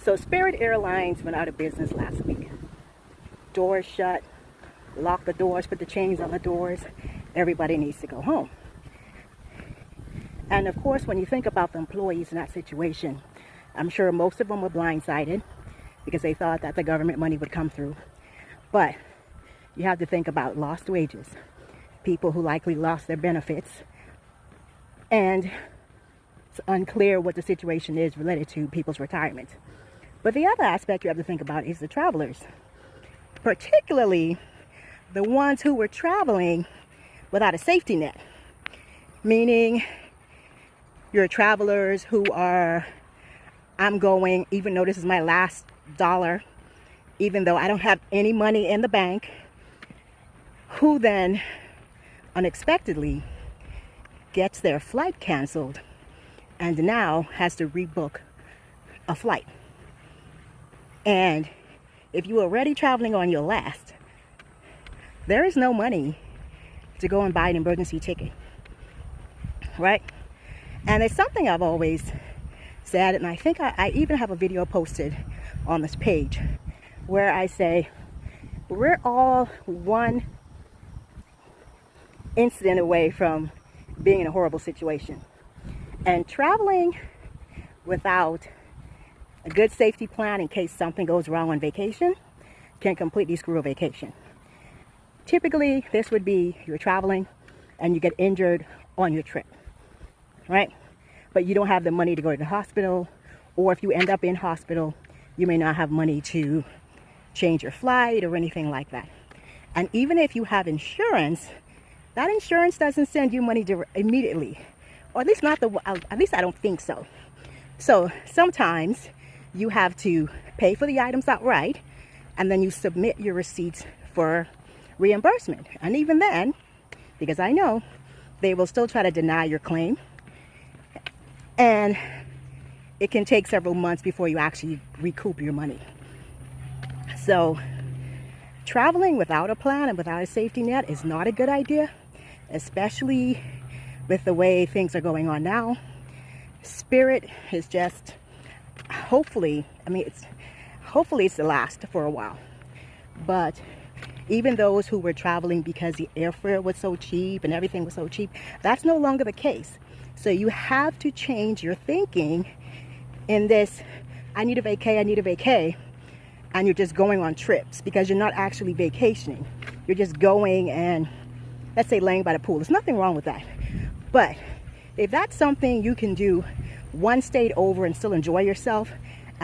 So Spirit Airlines went out of business last week. Doors shut, lock the doors, put the chains on the doors. Everybody needs to go home. And of course, when you think about the employees in that situation, I'm sure most of them were blindsided because they thought that the government money would come through. But you have to think about lost wages, people who likely lost their benefits, and it's unclear what the situation is related to people's retirement. But the other aspect you have to think about is the travelers, particularly the ones who were traveling without a safety net, meaning your travelers who are, I'm going, even though this is my last dollar, even though I don't have any money in the bank, who then unexpectedly gets their flight canceled and now has to rebook a flight. And if you were already traveling on your last, there is no money to go and buy an emergency ticket, right? And it's something I've always said, and I think I even have a video posted on this page where I say we're all one incident away from being in a horrible situation. And traveling without a good safety plan in case something goes wrong on vacation can completely screw a vacation. Typically, this would be you're traveling and you get injured on your trip, right? But you don't have the money to go to the hospital, or if you end up in hospital, you may not have money to change your flight or anything like that. And even if you have insurance, that insurance doesn't send you money immediately, or at least I don't think so. So sometimes you have to pay for the items outright, and then you submit your receipts for reimbursement. And even then, because I know, they will still try to deny your claim, and it can take several months before you actually recoup your money. So traveling without a plan and without a safety net is not a good idea, especially with the way things are going on now. Spirit is just, hopefully it's the last for a while. But even those who were traveling because the airfare was so cheap and everything was so cheap, that's no longer the case. So you have to change your thinking in this, I need a vacay, and you're just going on trips because you're not actually vacationing. You're just going and, let's say, laying by the pool. There's nothing wrong with that. But if that's something you can do one state over and still enjoy yourself,